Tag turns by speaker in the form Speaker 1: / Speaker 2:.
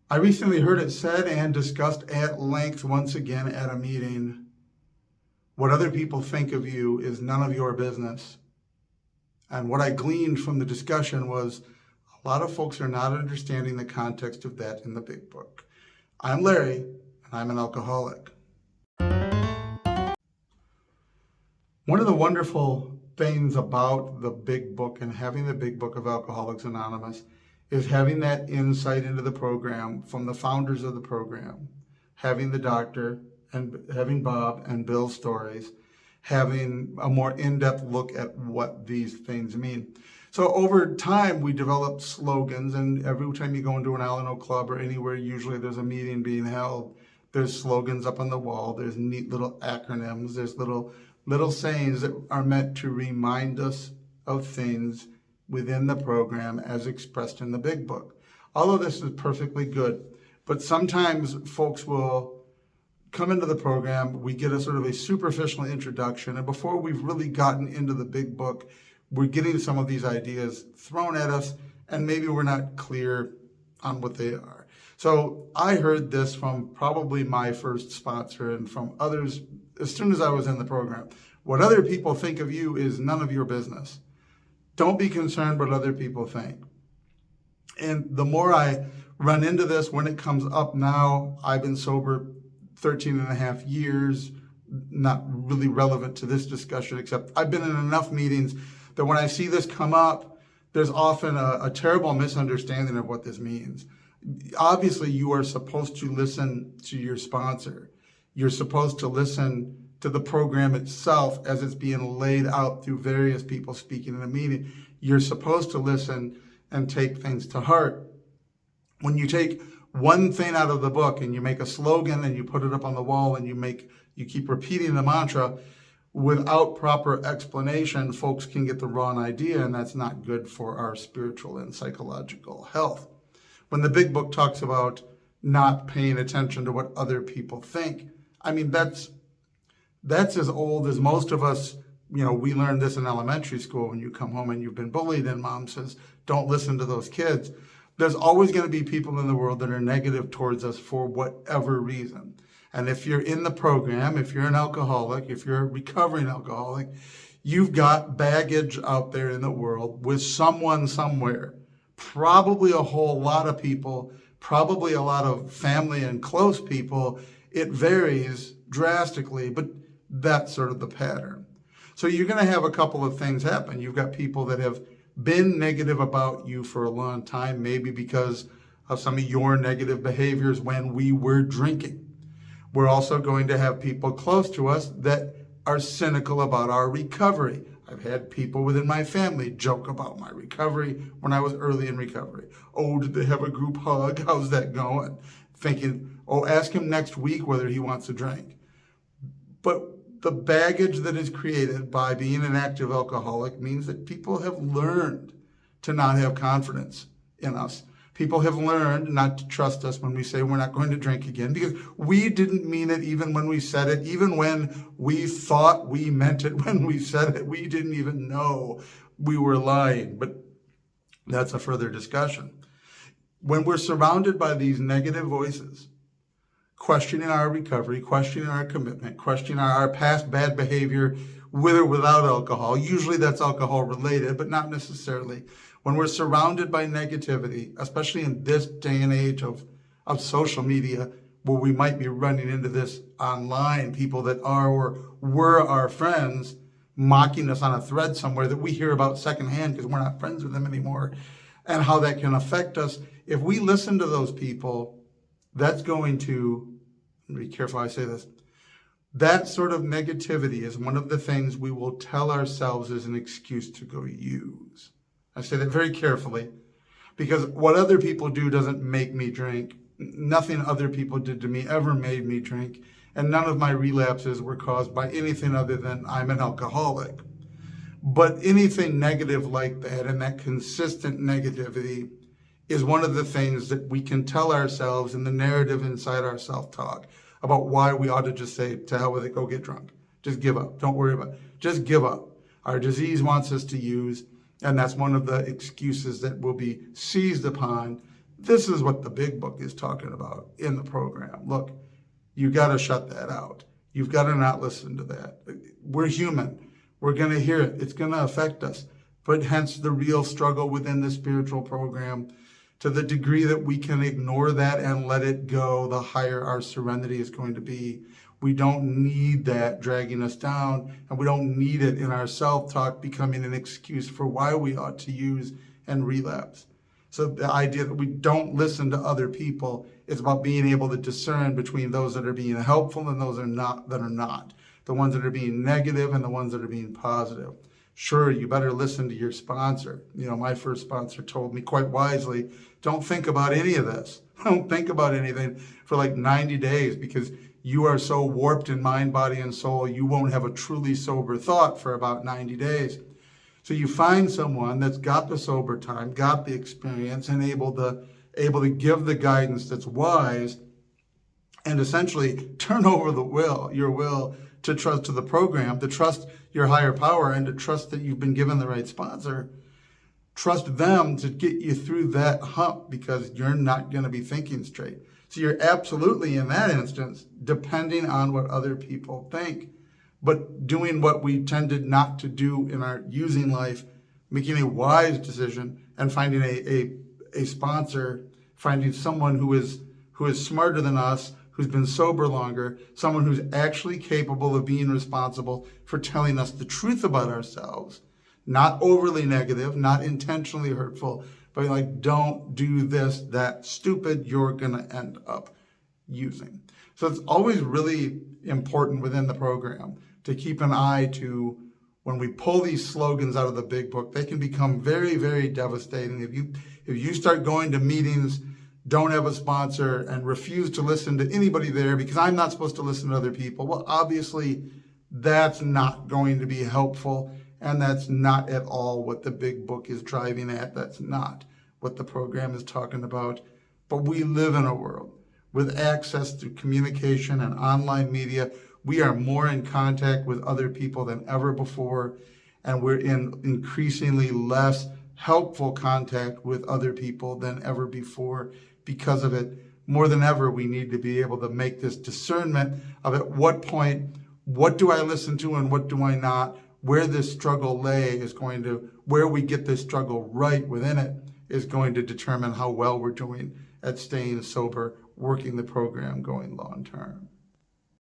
Speaker 1: I recently heard it said and discussed at length once again at a meeting, what other people think of you is none of your business. And what I gleaned from the discussion was a lot of folks are not understanding the context of that in the big book. I'm Larry, and I'm an alcoholic. One of the wonderful things about the big book and having the big book of Alcoholics Anonymous is having that insight into the program from the founders of the program, having the doctor and having Bob and Bill's stories, having a more in-depth look at what these things mean. So over time, we developed slogans, and every time you go into an Alano club or anywhere, usually there's a meeting being held. There's slogans up on the wall. There's neat little acronyms. There's little sayings that are meant to remind us of things within the program as expressed in the big book. All of this is perfectly good, but sometimes folks will come into the program, we get a sort of a superficial introduction, and before we've really gotten into the big book, we're getting some of these ideas thrown at us, and maybe we're not clear on what they are. So I heard this from probably my first sponsor and from others as soon as I was in the program. What other people think of you is none of your business. Don't be concerned what other people think. And the more I run into this, when it comes up now, I've been sober 13 and a half years, not really relevant to this discussion, except I've been in enough meetings that when I see this come up, there's often a terrible misunderstanding of what this means. Obviously, you are supposed to listen to your sponsor. You're supposed to listen to the program itself as it's being laid out through various people speaking in a meeting. You're supposed to listen and take things to heart. When you take one thing out of the book and you make a slogan and you put it up on the wall and you keep repeating the mantra without proper explanation, folks can get the wrong idea, and that's not good for our spiritual and psychological health. When the big book talks about not paying attention to what other people think, I mean, that's as old as most of us, we learned this in elementary school when you come home and you've been bullied and mom says, don't listen to those kids. There's always going to be people in the world that are negative towards us for whatever reason. And if you're in the program, if you're an alcoholic, if you're a recovering alcoholic, you've got baggage out there in the world with someone somewhere, probably a whole lot of people, probably a lot of family and close people. It varies drastically, but that's sort of the pattern. So you're going to have a couple of things happen. You've got people that have been negative about you for a long time, maybe because of some of your negative behaviors when we were drinking. We're also going to have people close to us that are cynical about our recovery. I've had people within my family joke about my recovery when I was early in recovery. Oh, did they have a group hug? How's that going? Thinking, ask him next week whether he wants a drink. But the baggage that is created by being an active alcoholic means that people have learned to not have confidence in us. People have learned not to trust us when we say we're not going to drink again, because we didn't mean it even when we said it, even when we thought we meant it when we said it. We didn't even know we were lying, but that's a further discussion. When we're surrounded by these negative voices, questioning our recovery, questioning our commitment, questioning our past bad behavior with or without alcohol. Usually that's alcohol related, but not necessarily. When we're surrounded by negativity, especially in this day and age of social media, where we might be running into this online, people that are or were our friends mocking us on a thread somewhere that we hear about secondhand because we're not friends with them anymore, and how that can affect us. If we listen to those people, that's going to, be careful how I say this, that sort of negativity is one of the things we will tell ourselves is an excuse to go use. I say that very carefully, because what other people do doesn't make me drink. Nothing other people did to me ever made me drink, and none of my relapses were caused by anything other than I'm an alcoholic. But anything negative like that, and that consistent negativity, is one of the things that we can tell ourselves in the narrative inside our self-talk about why we ought to just say, to hell with it, go get drunk. Just give up. Don't worry about it. Just give up. Our disease wants us to use, and that's one of the excuses that will be seized upon This is what the big book is talking about in the program. Look, you got to shut that out. You've got to not listen to that. We're human. We're going to hear it. It's going to affect us. But hence the real struggle within the spiritual program. To the degree that we can ignore that and let it go, the higher our serenity is going to be. We don't need that dragging us down, and we don't need it in our self-talk becoming an excuse for why we ought to use and relapse. So the idea that we don't listen to other people is about being able to discern between those that are being helpful and those that are not. The ones that are being negative and the ones that are being positive. Sure, you better listen to your sponsor. My first sponsor told me quite wisely, don't think about any of this. Don't think about anything for like 90 days because you are so warped in mind, body, and soul, you won't have a truly sober thought for about 90 days. So you find someone that's got the sober time, got the experience, and able to give the guidance that's wise, and essentially turn over your will to trust to the program, to trust your higher power, and to trust that you've been given the right sponsor. Trust them to get you through that hump because you're not going to be thinking straight. So you're absolutely, in that instance, depending on what other people think, but doing what we tended not to do in our using life, making a wise decision and finding a sponsor, finding someone who is smarter than us, who's been sober longer, someone who's actually capable of being responsible for telling us the truth about ourselves, not overly negative, not intentionally hurtful, but like, don't do this, that stupid, you're going to end up using. So it's always really important within the program to keep an eye to when we pull these slogans out of the big book, they can become very, very devastating. If you start going to meetings, don't have a sponsor, and refuse to listen to anybody there because I'm not supposed to listen to other people, well, obviously that's not going to be helpful. And that's not at all what the big book is driving at. That's not what the program is talking about. But we live in a world with access to communication and online media. We are more in contact with other people than ever before. And we're in increasingly less helpful contact with other people than ever before. Because of it, more than ever, we need to be able to make this discernment of at what point, what do I listen to and what do I not? Where this struggle where we get this struggle right within it is going to determine how well we're doing at staying sober, working the program, going long term.